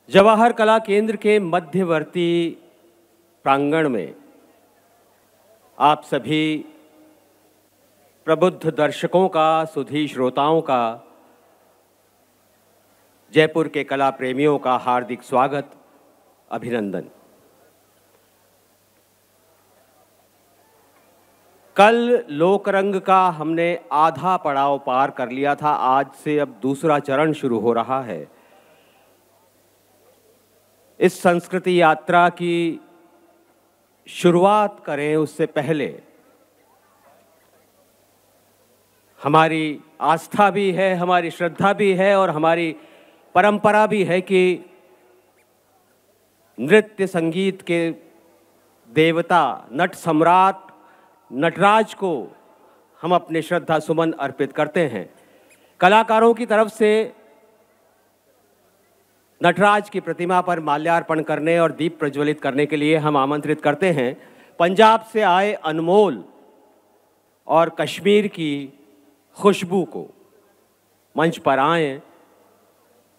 जवाहर कला केंद्र के मध्यवर्ती प्रांगण में आप सभी प्रबुद्ध दर्शकों का, सुधी श्रोताओं का, जयपुर के कला प्रेमियों का हार्दिक स्वागत, अभिनंदन। कल लोकरंग का हमने आधा पड़ाव पार कर लिया था। आज से अब दूसरा चरण शुरू हो रहा है। इस संस्कृति यात्रा की शुरुआत करें उससे पहले हमारी आस्था भी है, हमारी श्रद्धा भी है और हमारी परंपरा भी है कि नृत्य संगीत के देवता नट सम्राट नटराज को हम अपने श्रद्धा सुमन अर्पित करते हैं। कलाकारों की तरफ से नटराज की प्रतिमा पर माल्यार्पण करने और दीप प्रज्वलित करने के लिए हम आमंत्रित करते हैं पंजाब से आए अनमोल और कश्मीर की खुशबू को। मंच पर आएं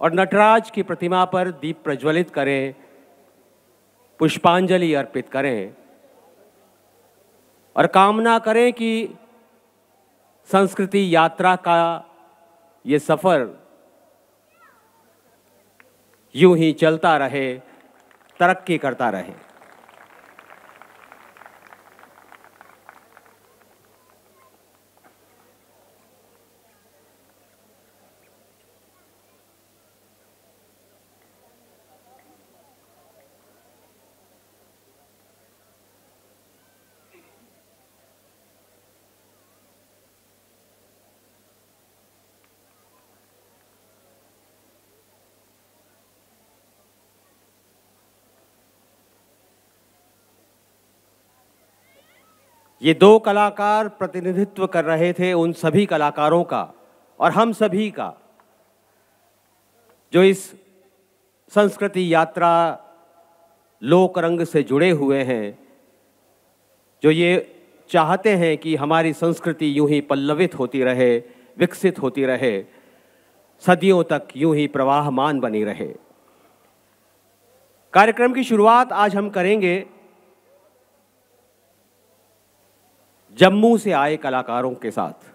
और नटराज की प्रतिमा पर दीप प्रज्वलित करें, पुष्पांजलि अर्पित करें और कामना करें कि संस्कृति यात्रा का ये सफर यूं ही चलता रहे, तरक्की करता रहे। ये दो कलाकार प्रतिनिधित्व कर रहे थे उन सभी कलाकारों का और हम सभी का जो इस संस्कृति यात्रा लोकरंग से जुड़े हुए हैं, जो ये चाहते हैं कि हमारी संस्कृति यूं ही पल्लवित होती रहे, विकसित होती रहे, सदियों तक यूं ही प्रवाहमान बनी रहे। कार्यक्रम की शुरुआत आज हम करेंगे जम्मू से आए कलाकारों के साथ।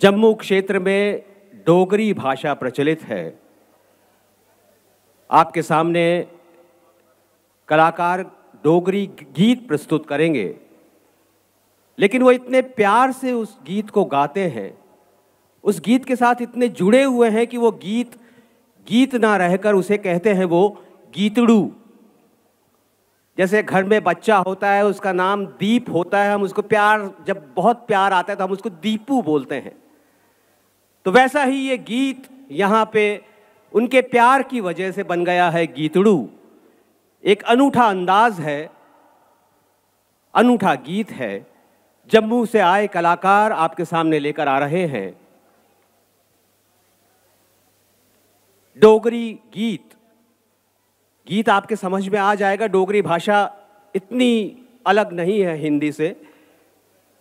जम्मू क्षेत्र में डोगरी भाषा प्रचलित है। आपके सामने कलाकार डोगरी गीत प्रस्तुत करेंगे, लेकिन वो इतने प्यार से उस गीत को गाते हैं, उस गीत के साथ इतने जुड़े हुए हैं कि वो गीत ना रहकर उसे कहते हैं वो गीतड़ू। जैसे घर में बच्चा होता है, उसका नाम दीप होता है, हम उसको प्यार, जब बहुत प्यार आता है तो हम उसको दीपू बोलते हैं। तो वैसा ही ये गीत यहाँ पे उनके प्यार की वजह से बन गया है गीतड़ू। एक अनूठा अंदाज है, अनूठा गीत है। जम्मू से आए कलाकार आपके सामने लेकर आ रहे हैं डोगरी गीत। गीत आपके समझ में आ जाएगा। डोगरी भाषा इतनी अलग नहीं है हिंदी से,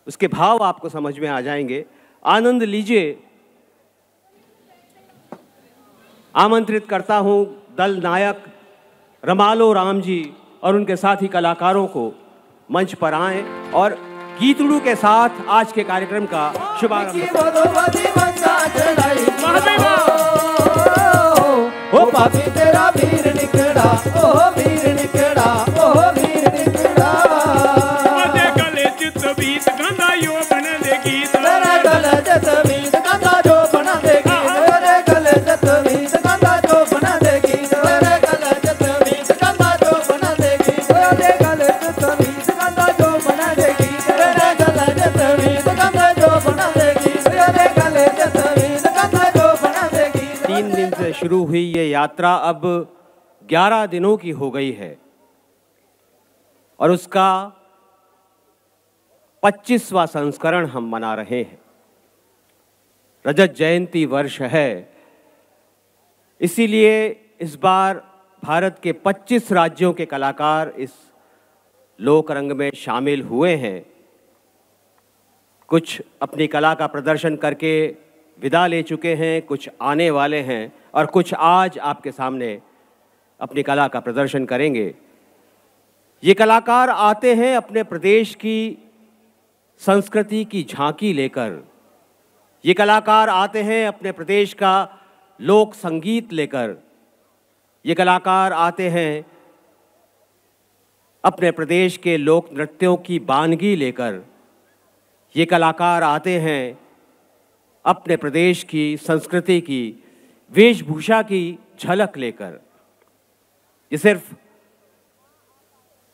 उसके भाव आपको समझ में आ जाएंगे। आनंद लीजिए। आमंत्रित करता हूं दल नायक रमालो राम जी और उनके साथी कलाकारों को मंच पर आएं और गीतड़ू के साथ आज के कार्यक्रम का शुभारंभ। ओ पापी तेरा वीर निकड़ा, ओ वीर निकड़ा, ओ वीर निकड़ा। तेरे गले चित बीत गंदा यो बना दे गीत। तेरे गले चित बीत गंदा जो बना दे गीत। तेरे गले चित बीत गंदा जो बना दे गीत। तेरे गले चित बीत गंदा जो बना दे गीत। तेरे गले चित बीत गंदा जो बना दे गीत। तेरे गले चित बीत गंदा जो बना दे गीत। तेरे गले चित बीत गंदा जो बना दे गीत। 3 दिन से शुरू हुई ये यात्रा अब 11 दिनों की हो गई है और उसका 25वां संस्करण हम मना रहे हैं। रजत जयंती वर्ष है, इसीलिए इस बार भारत के 25 राज्यों के कलाकार इस लोकरंग में शामिल हुए हैं। कुछ अपनी कला का प्रदर्शन करके विदा ले चुके हैं, कुछ आने वाले हैं और कुछ आज आपके सामने अपनी कला का प्रदर्शन करेंगे। ये कलाकार आते हैं अपने प्रदेश की संस्कृति की झांकी लेकर। ये कलाकार आते हैं अपने प्रदेश का लोक संगीत लेकर। ये कलाकार आते हैं अपने प्रदेश के लोक नृत्यों की बानगी लेकर। ये कलाकार आते हैं अपने प्रदेश की संस्कृति की वेशभूषा की झलक लेकर। ये सिर्फ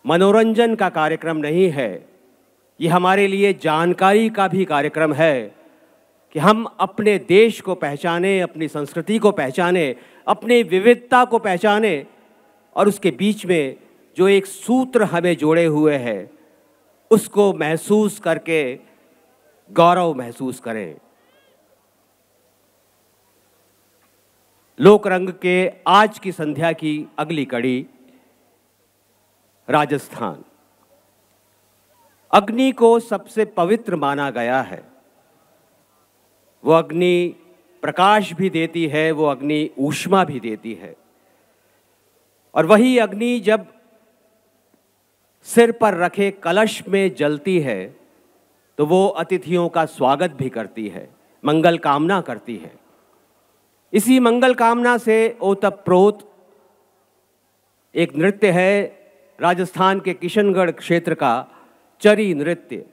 मनोरंजन का कार्यक्रम नहीं है, ये हमारे लिए जानकारी का भी कार्यक्रम है कि हम अपने देश को पहचाने, अपनी संस्कृति को पहचाने, अपनी विविधता को पहचाने और उसके बीच में जो एक सूत्र हमें जोड़े हुए है उसको महसूस करके गौरव महसूस करें। लोकरंग के आज की संध्या की अगली कड़ी राजस्थान। अग्नि को सबसे पवित्र माना गया है। वो अग्नि प्रकाश भी देती है, वो अग्नि ऊष्मा भी देती है। और वही अग्नि जब सिर पर रखे कलश में जलती है तो वो अतिथियों का स्वागत भी करती है, मंगल कामना करती है। इसी मंगल कामना से ओतप्रोत एक नृत्य है राजस्थान के किशनगढ़ क्षेत्र का चरी नृत्य।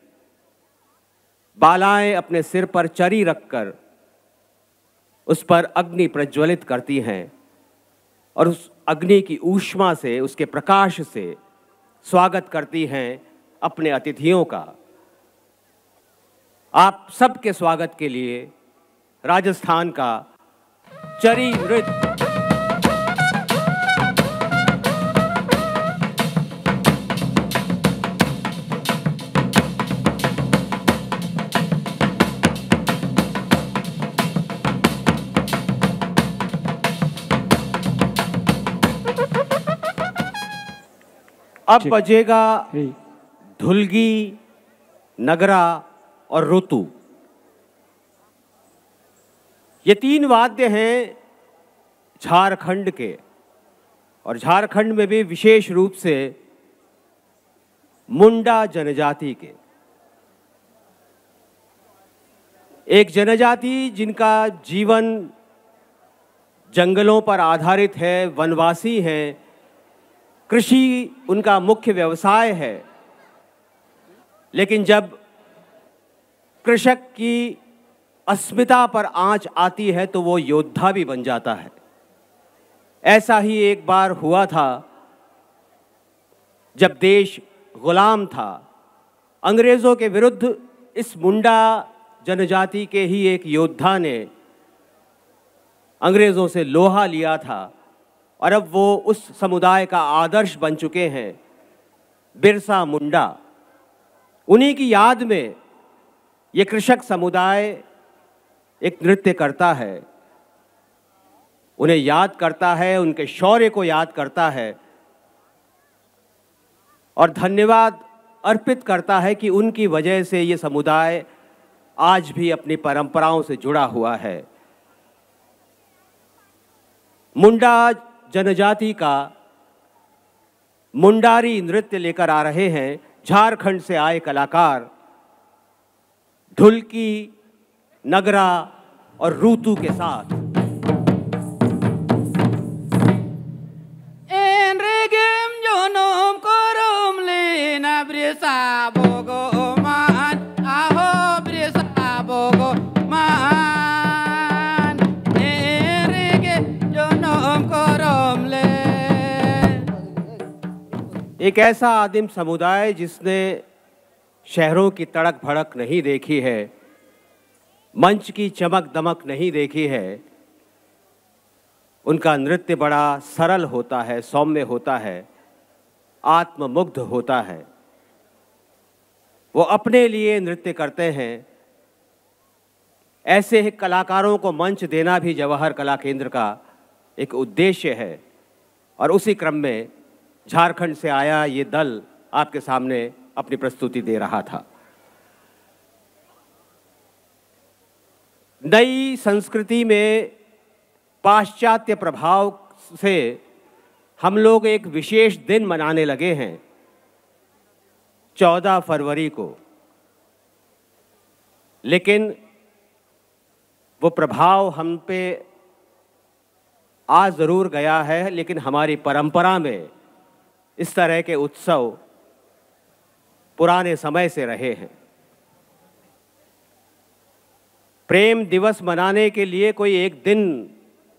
बालाएं अपने सिर पर चरी रखकर उस पर अग्नि प्रज्वलित करती हैं और उस अग्नि की ऊष्मा से, उसके प्रकाश से स्वागत करती हैं अपने अतिथियों का। आप सबके स्वागत के लिए राजस्थान का चरी नृत्य। अब बजेगा ढुलगी, नगरा और ऋतु। ये तीन वाद्य हैं झारखंड के और झारखंड में भी विशेष रूप से मुंडा जनजाति के। एक जनजाति जिनका जीवन जंगलों पर आधारित है, वनवासी हैं, कृषि उनका मुख्य व्यवसाय है। लेकिन जब कृषक की अस्मिता पर आंच आती है तो वो योद्धा भी बन जाता है। ऐसा ही एक बार हुआ था जब देश गुलाम था। अंग्रेज़ों के विरुद्ध इस मुंडा जनजाति के ही एक योद्धा ने अंग्रेज़ों से लोहा लिया था और अब वो उस समुदाय का आदर्श बन चुके हैं, बिरसा मुंडा। उन्हीं की याद में ये कृषक समुदाय एक नृत्य करता है, उन्हें याद करता है, उनके शौर्य को याद करता है और धन्यवाद अर्पित करता है कि उनकी वजह से ये समुदाय आज भी अपनी परंपराओं से जुड़ा हुआ है। मुंडा जनजाति का मुंडारी नृत्य लेकर आ रहे हैं झारखंड से आए कलाकार ढुलकी, नगरा और ऋतु के साथ। एक ऐसा आदिम समुदाय जिसने शहरों की तड़क भड़क नहीं देखी है, मंच की चमक दमक नहीं देखी है, उनका नृत्य बड़ा सरल होता है, सौम्य होता है, आत्ममुग्ध होता है। वो अपने लिए नृत्य करते हैं। ऐसे ही कलाकारों को मंच देना भी जवाहर कला केंद्र का एक उद्देश्य है और उसी क्रम में झारखंड से आया ये दल आपके सामने अपनी प्रस्तुति दे रहा था। नई संस्कृति में पाश्चात्य प्रभाव से हम लोग एक विशेष दिन मनाने लगे हैं 14 फरवरी को, लेकिन वो प्रभाव हम पे आ ज़रूर गया है, लेकिन हमारी परंपरा में इस तरह के उत्सव पुराने समय से रहे हैं। प्रेम दिवस मनाने के लिए कोई एक दिन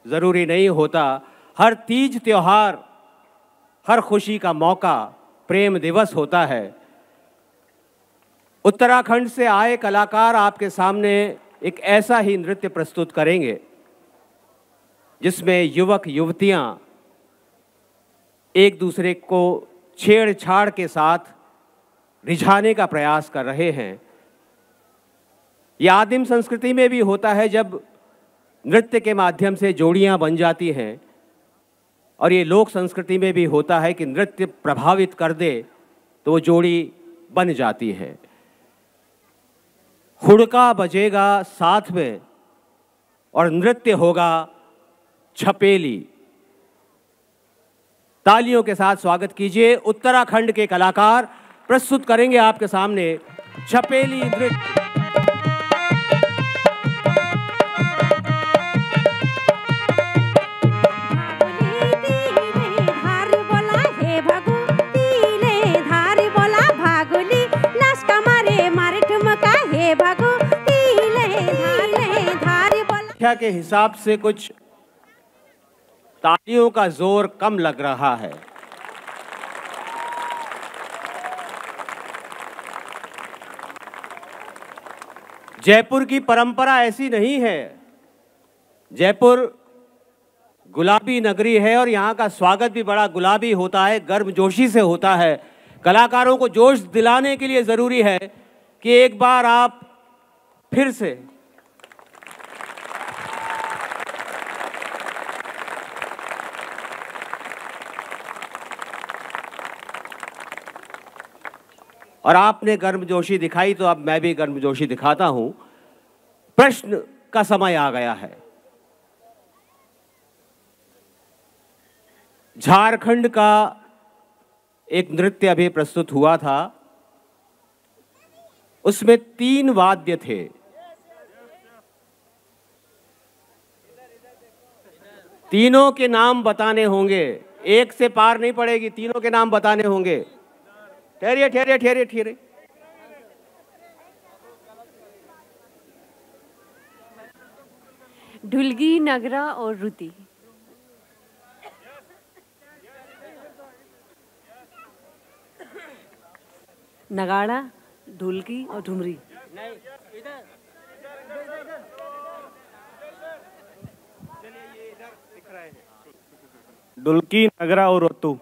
ज़रूरी नहीं होता। हर तीज त्योहार, हर खुशी का मौका प्रेम दिवस होता है। उत्तराखंड से आए कलाकार आपके सामने एक ऐसा ही नृत्य प्रस्तुत करेंगे जिसमें युवक युवतियां एक दूसरे को छेड़छाड़ के साथ रिझाने का प्रयास कर रहे हैं। यह आदिम संस्कृति में भी होता है, जब नृत्य के माध्यम से जोड़ियां बन जाती हैं, और ये लोक संस्कृति में भी होता है कि नृत्य प्रभावित कर दे तो वो जोड़ी बन जाती है। हुड़का बजेगा साथ में और नृत्य होगा छपेली। तालियों के साथ स्वागत कीजिए। उत्तराखंड के कलाकार प्रस्तुत करेंगे आपके सामने छपेली नृत्य। संख्या के हिसाब से कुछ तालियों का जोर कम लग रहा है। जयपुर की परंपरा ऐसी नहीं है। जयपुर गुलाबी नगरी है और यहाँ का स्वागत भी बड़ा गुलाबी होता है, गर्मजोशी से होता है। कलाकारों को जोश दिलाने के लिए ज़रूरी है कि एक बार आप फिर से और आपने गर्मजोशी दिखाई तो अब मैं भी गर्मजोशी दिखाता हूं। प्रश्न का समय आ गया है। झारखंड का एक नृत्य अभी प्रस्तुत हुआ था, उसमें 3 वाद्य थे। तीनों के नाम बताने होंगे, एक से पार नहीं पड़ेगी, तीनों के नाम बताने होंगे। ठहरिए ठहरिए ठहरिए ठहरिए। ढुलगी, नगरा और रुति। नगाड़ा, ढुलकी और ठुमरी। ढुलकी, नगरा और रुतु।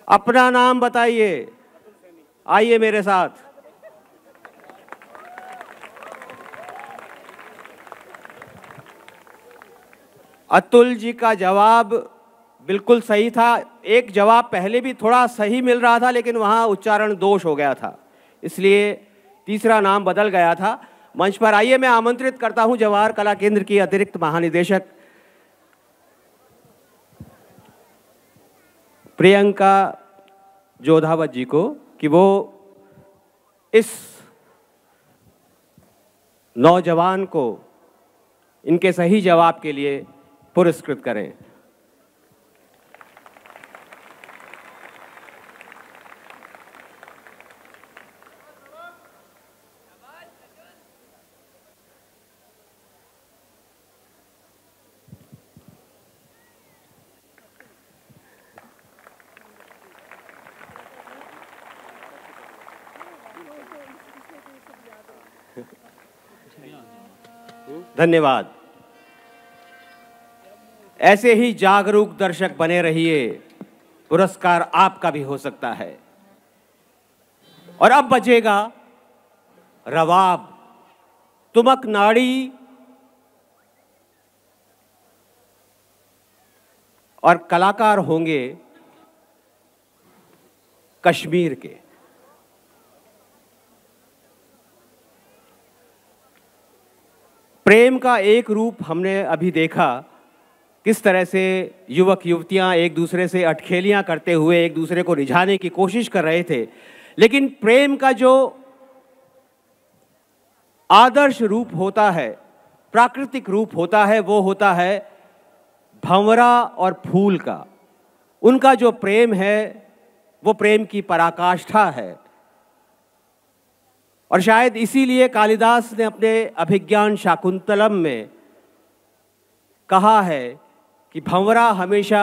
अपना नाम बताइए, आइए मेरे साथ। अतुल जी का जवाब बिल्कुल सही था। एक जवाब पहले भी थोड़ा सही मिल रहा था, लेकिन वहां उच्चारण दोष हो गया था, इसलिए तीसरा नाम बदल गया था। मंच पर आइए, मैं आमंत्रित करता हूं जवाहर कला केंद्र की अतिरिक्त महानिदेशक प्रियंका जोधावत जी को कि वो इस नौजवान को इनके सही जवाब के लिए पुरस्कृत करें। धन्यवाद। ऐसे ही जागरूक दर्शक बने रहिए, पुरस्कार आपका भी हो सकता है। और अब बजेगा रवाब, तुमक नाड़ी और कलाकार होंगे कश्मीर के। प्रेम का एक रूप हमने अभी देखा, किस तरह से युवक युवतियां एक दूसरे से अटखेलियां करते हुए एक दूसरे को रिझाने की कोशिश कर रहे थे। लेकिन प्रेम का जो आदर्श रूप होता है, प्राकृतिक रूप होता है, वो होता है भंवरा और फूल का। उनका जो प्रेम है वो प्रेम की पराकाष्ठा है। और शायद इसीलिए कालिदास ने अपने अभिज्ञान शाकुंतलम में कहा है कि भंवरा हमेशा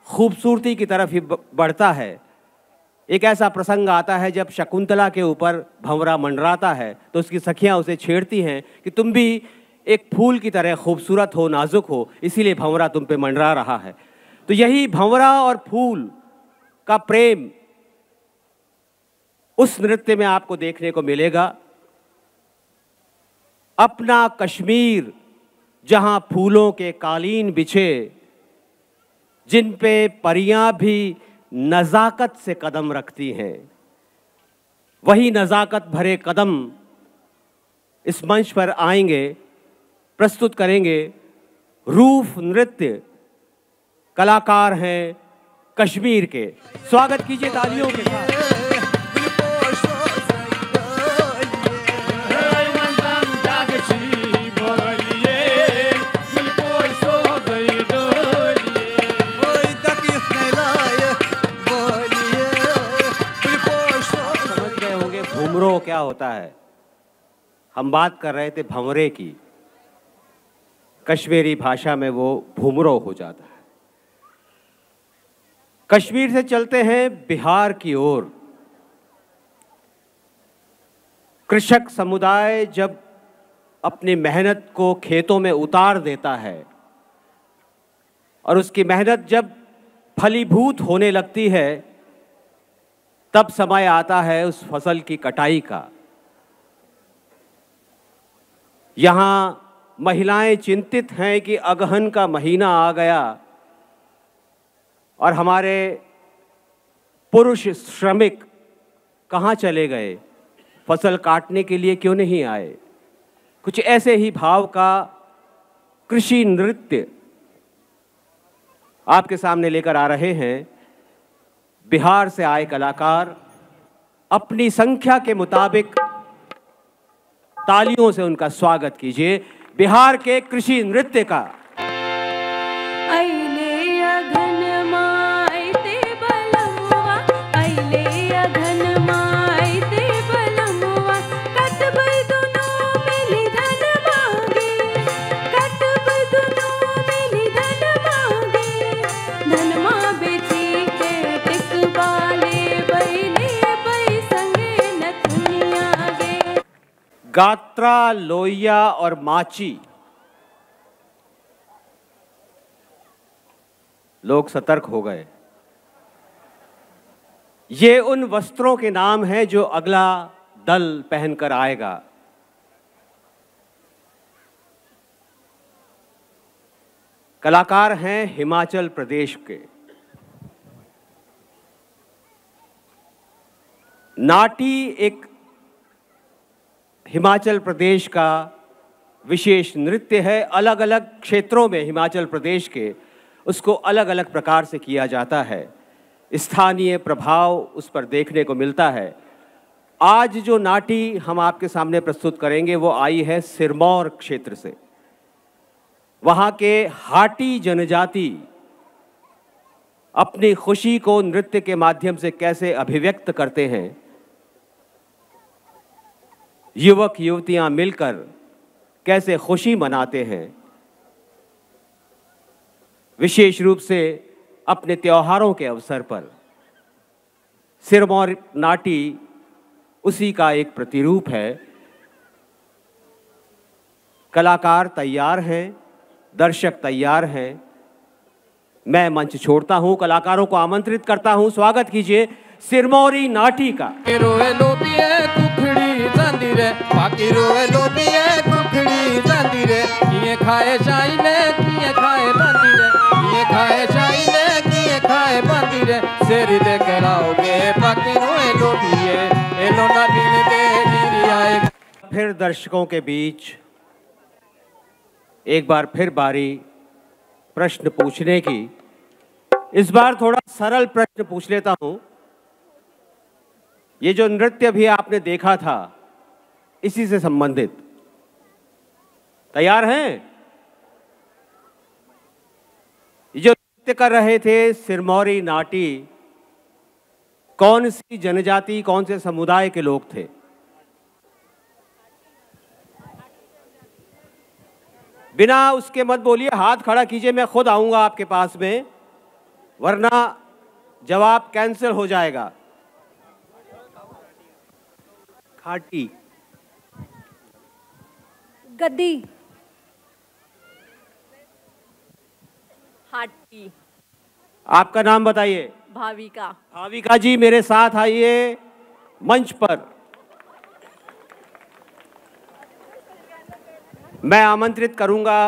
खूबसूरती की तरफ ही बढ़ता है। एक ऐसा प्रसंग आता है जब शकुंतला के ऊपर भंवरा मंडराता है तो उसकी सखियां उसे छेड़ती हैं कि तुम भी एक फूल की तरह खूबसूरत हो, नाजुक हो, इसीलिए भंवरा तुम पे मंडरा रहा है। तो यही भंवरा और फूल का प्रेम उस नृत्य में आपको देखने को मिलेगा। अपना कश्मीर जहां फूलों के कालीन बिछे, जिन पे परियां भी नजाकत से कदम रखती हैं, वही नजाकत भरे कदम इस मंच पर आएंगे, प्रस्तुत करेंगे रूफ नृत्य। कलाकार हैं कश्मीर के। स्वागत कीजिए तालियों के साथ। भुमरो क्या होता है? हम बात कर रहे थे भंवरे की। कश्मीरी भाषा में वो भुमरो हो जाता है। कश्मीर से चलते हैं बिहार की ओर। कृषक समुदाय जब अपनी मेहनत को खेतों में उतार देता है और उसकी मेहनत जब फलीभूत होने लगती है, तब समय आता है उस फसल की कटाई का। यहाँ महिलाएं चिंतित हैं कि अगहन का महीना आ गया और हमारे पुरुष श्रमिक कहाँ चले गए, फसल काटने के लिए क्यों नहीं आए। कुछ ऐसे ही भाव का कृषि नृत्य आपके सामने लेकर आ रहे हैं बिहार से आए कलाकार। अपनी संख्या के मुताबिक तालियों से उनका स्वागत कीजिए बिहार के कृषि नृत्य का। गात्रा, लोहिया और माची। लोग सतर्क हो गए। ये उन वस्त्रों के नाम हैं जो अगला दल पहनकर आएगा। कलाकार हैं हिमाचल प्रदेश के। नाटी एक हिमाचल प्रदेश का विशेष नृत्य है। अलग अलग क्षेत्रों में हिमाचल प्रदेश के उसको अलग अलग प्रकार से किया जाता है। स्थानीय प्रभाव उस पर देखने को मिलता है। आज जो नाटी हम आपके सामने प्रस्तुत करेंगे वो आई है सिरमौर क्षेत्र से। वहाँ के हाटी जनजाति अपनी खुशी को नृत्य के माध्यम से कैसे अभिव्यक्त करते हैं। युवक युवतियां मिलकर कैसे खुशी मनाते हैं, विशेष रूप से अपने त्योहारों के अवसर पर। सिरमौर नाटी उसी का एक प्रतिरूप है। कलाकार तैयार हैं, दर्शक तैयार हैं। मैं मंच छोड़ता हूं, कलाकारों को आमंत्रित करता हूं। स्वागत कीजिए सिरमौरी नाटी का। रोए लोबिए कुखड़ी जांदी रे, बाकी रोए लोबिए कुखड़ी जांदी रे। किए खाए चाइले, किए खाए बांदी रे, किए खाए चाइले, किए खाए बांदी रे। सेरी दे कराओगे बाकी रोए लोबिए, एलो ना बिन दे गिरी आए। फिर दर्शकों के बीच एक बार फिर बारी प्रश्न पूछने की। इस बार थोड़ा सरल प्रश्न पूछ लेता हूं। ये जो नृत्य भी आपने देखा था, इसी से संबंधित। तैयार हैं? ये जो नृत्य कर रहे थे सिरमौरी नाटी, कौन सी जनजाति, कौन से समुदाय के लोग थे? बिना उसके मत बोलिए, हाथ खड़ा कीजिए, मैं खुद आऊंगा आपके पास में, वरना जवाब कैंसिल हो जाएगा। खाटी। गद्दी। हाटी। आपका नाम बताइए। भाविका। भाविका जी मेरे साथ आइए मंच पर। मैं आमंत्रित करूंगा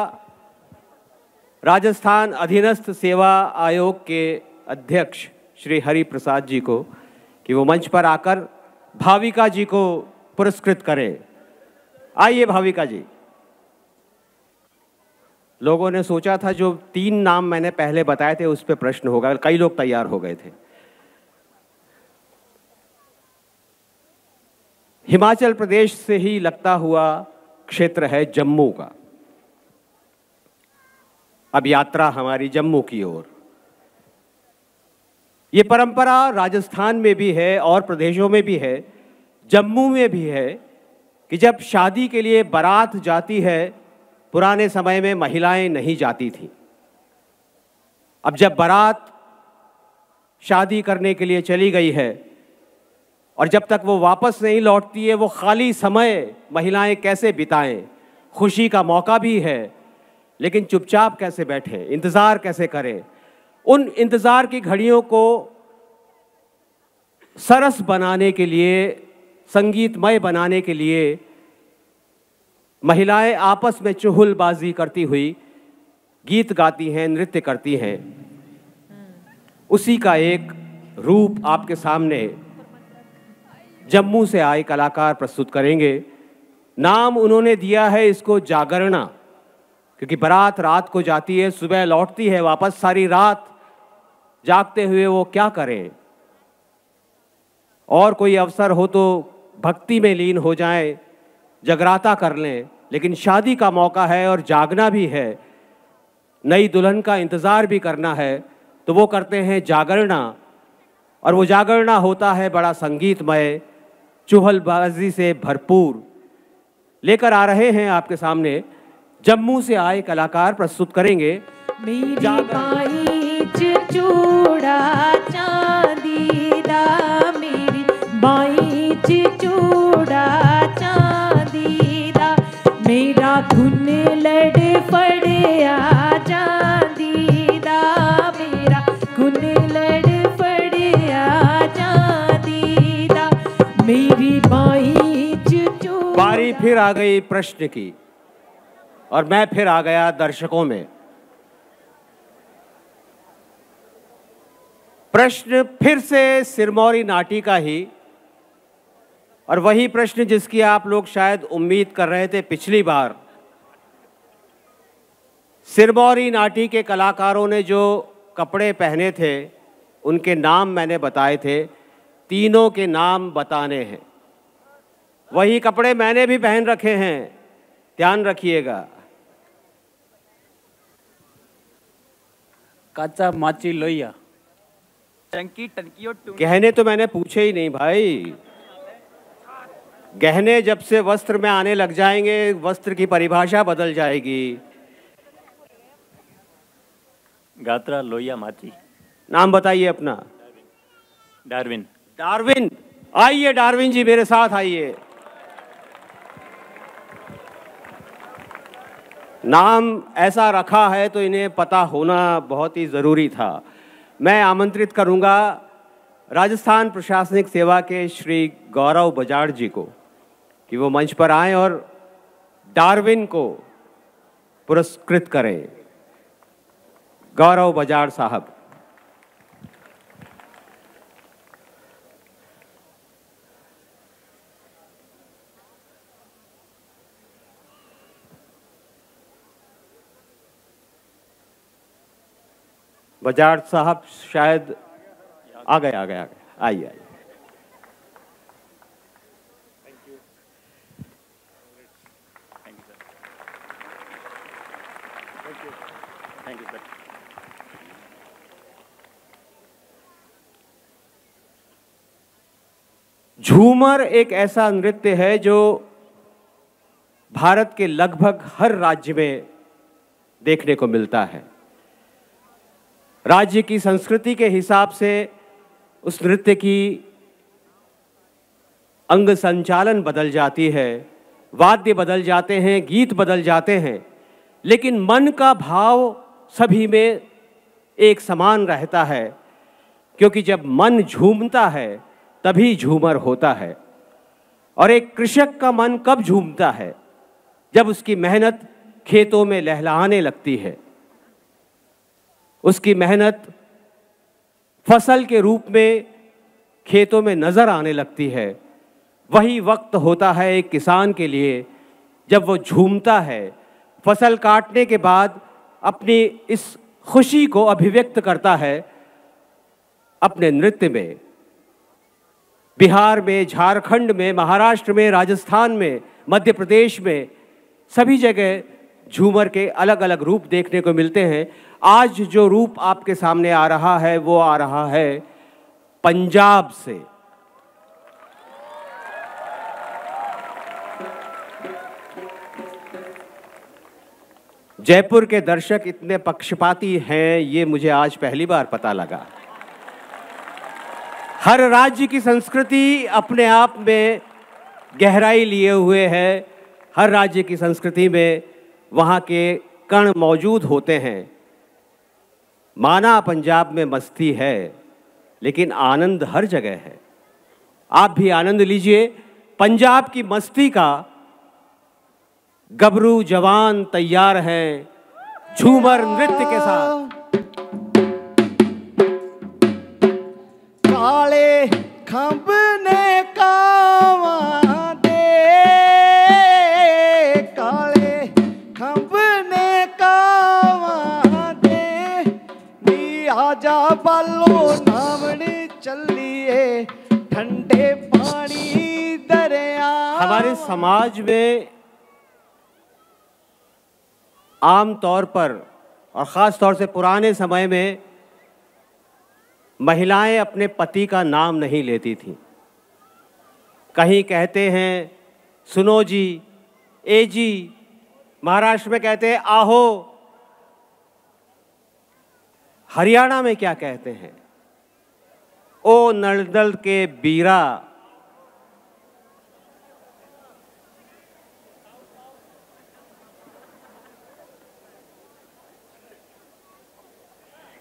राजस्थान अधीनस्थ सेवा आयोग के अध्यक्ष श्री हरि प्रसाद जी को कि वो मंच पर आकर भाविका जी को पुरस्कृत करें। आइए भाविका जी। लोगों ने सोचा था जो 3 नाम मैंने पहले बताए थे उस पे प्रश्न होगा, कई लोग तैयार हो गए थे। हिमाचल प्रदेश से ही लगता हुआ क्षेत्र है जम्मू का। अब यात्रा हमारी जम्मू की ओर। ये परंपरा राजस्थान में भी है और प्रदेशों में भी है, जम्मू में भी है कि जब शादी के लिए बारात जाती है, पुराने समय में महिलाएं नहीं जाती थीं। अब जब बारात शादी करने के लिए चली गई है और जब तक वो वापस नहीं लौटती है, वो खाली समय महिलाएं कैसे बिताएं? खुशी का मौका भी है, लेकिन चुपचाप कैसे बैठें, इंतज़ार कैसे करें? उन इंतज़ार की घड़ियों को सरस बनाने के लिए, संगीतमय बनाने के लिए महिलाएं आपस में चुहलबाजी करती हुई गीत गाती हैं, नृत्य करती हैं। उसी का एक रूप आपके सामने जम्मू से आए कलाकार प्रस्तुत करेंगे। नाम उन्होंने दिया है इसको जागरणा, क्योंकि बारात रात को जाती है, सुबह लौटती है वापस, सारी रात जागते हुए वो क्या करें? और कोई अवसर हो तो भक्ति में लीन हो जाएं, जगराता कर लें, लेकिन शादी का मौका है और जागना भी है, नई दुल्हन का इंतज़ार भी करना है, तो वो करते हैं जागरणा। और वो जागरणा होता है बड़ा संगीतमय, चुहलबाजी से भरपूर। लेकर आ रहे हैं आपके सामने जम्मू से आए कलाकार प्रस्तुत करेंगे मेरी बाईच चूड़ा चांदी दा, मेरी बाईच चूड़ा चांदी दा, मेरा खुन लड़ फड़िया चांदी दा, मेरा खुन लड़ फड़िया चांदी दा, मेरी बाईच चूड़ा। बारी फिर आ गई प्रश्न की और मैं फिर आ गया दर्शकों में। प्रश्न फिर से सिरमौरी नाटी का ही, और वही प्रश्न जिसकी आप लोग शायद उम्मीद कर रहे थे पिछली बार। सिरमौरी नाटी के कलाकारों ने जो कपड़े पहने थे उनके नाम मैंने बताए थे, तीनों के नाम बताने हैं। वही कपड़े मैंने भी पहन रखे हैं, ध्यान रखिएगा। काचा माची लोहिया। गहने तो मैंने पूछे ही नहीं भाई। गहने जब से वस्त्र में आने लग जाएंगे, वस्त्र की परिभाषा बदल जाएगी। गात्रा लोहिया माची। नाम बताइए अपना। डार्विन। डार्विन, आइए डार्विन जी मेरे साथ आइए। नाम ऐसा रखा है तो इन्हें पता होना बहुत ही ज़रूरी था। मैं आमंत्रित करूंगा राजस्थान प्रशासनिक सेवा के श्री गौरव बजाड़ जी को कि वो मंच पर आएं और डार्विन को पुरस्कृत करें। गौरव बजाड़ साहब। बजाज साहब शायद आ गए आइए आइए। Thank you sir. झूमर एक ऐसा नृत्य है जो भारत के लगभग हर राज्य में देखने को मिलता है। राज्य की संस्कृति के हिसाब से उस नृत्य की अंग संचालन बदल जाती है, वाद्य बदल जाते हैं, गीत बदल जाते हैं, लेकिन मन का भाव सभी में एक समान रहता है, क्योंकि जब मन झूमता है तभी झूमर होता है। और एक कृषक का मन कब झूमता है? जब उसकी मेहनत खेतों में लहलहाने लगती है, उसकी मेहनत फसल के रूप में खेतों में नजर आने लगती है। वही वक्त होता है एक किसान के लिए जब वो झूमता है, फसल काटने के बाद अपनी इस खुशी को अभिव्यक्त करता है अपने नृत्य में। बिहार में, झारखंड में, महाराष्ट्र में, राजस्थान में, मध्य प्रदेश में, सभी जगह झूमर के अलग अलग रूप देखने को मिलते हैं। आज जो रूप आपके सामने आ रहा है वो आ रहा है पंजाब से। जयपुर के दर्शक इतने पक्षपाती हैं ये मुझे आज पहली बार पता लगा। हर राज्य की संस्कृति अपने आप में गहराई लिए हुए है। हर राज्य की संस्कृति में वहाँ के कण मौजूद होते हैं। माना पंजाब में मस्ती है, लेकिन आनंद हर जगह है। आप भी आनंद लीजिए पंजाब की मस्ती का। गबरू जवान तैयार हैं झूमर नृत्य के साथ। काले खंब ने कावा दे, काले खंब ने कावा दे, नी आजा बालो नावनी चलिए ठंडे पानी दरिया। हमारे समाज में आम तौर पर और ख़ास तौर से पुराने समय में महिलाएं अपने पति का नाम नहीं लेती थीं। कहीं कहते हैं सुनो जी, ए जी, महाराष्ट्र में कहते हैं आहो, हरियाणा में क्या कहते हैं? ओ नलदल के बीरा।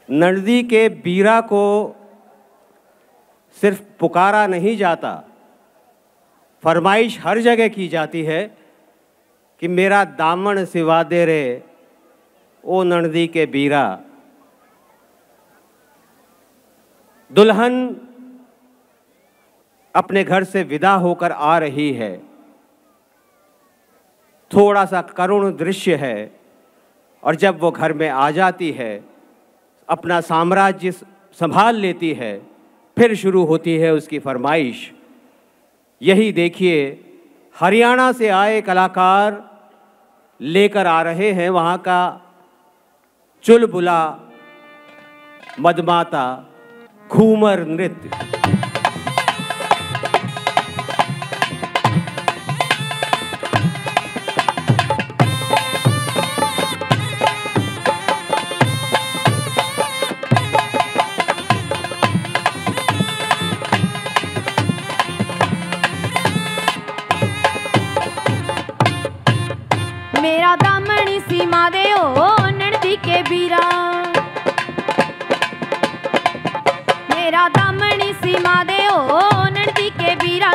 नंदी के बीरा को सिर्फ पुकारा नहीं जाता, फरमाइश हर जगह की जाती है कि मेरा दामन सिवा दे रे ओ नंदी के बीरा। दुल्हन अपने घर से विदा होकर आ रही है। थोड़ा सा करुण दृश्य है, और जब वो घर में आ जाती है, अपना साम्राज्य संभाल लेती है, फिर शुरू होती है उसकी फरमाइश। यही देखिए हरियाणा से आए कलाकार लेकर आ रहे हैं वहाँ का चुलबुला मदमाता घूमर नृत्य। मेरा दामनी सीमा दे ओ नंदी के बीरा, मेरा दामनी सीमा दे ओ नंदी के बीरा।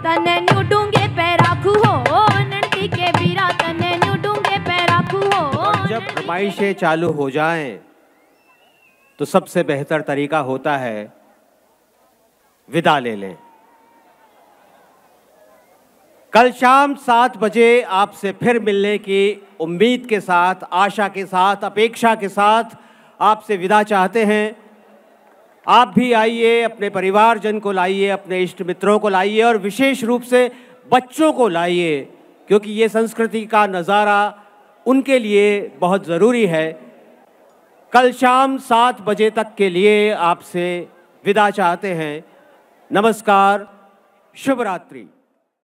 तने न्यू डूंगे पैर राखू हो नंदी के बीरा, तने न्यू डूंगे पैर राखू हो। और जब फरमाइशें चालू हो जाएं तो सबसे बेहतर तरीका होता है विदा ले लें। कल शाम 7 बजे आपसे फिर मिलने की उम्मीद के साथ, आशा के साथ, अपेक्षा के साथ आपसे विदा चाहते हैं। आप भी आइए, अपने परिवारजन को लाइए, अपने इष्ट मित्रों को लाइए और विशेष रूप से बच्चों को लाइए, क्योंकि ये संस्कृति का नज़ारा उनके लिए बहुत ज़रूरी है। कल शाम 7 बजे तक के लिए आपसे विदा चाहते हैं। नमस्कार, शुभ रात्रि।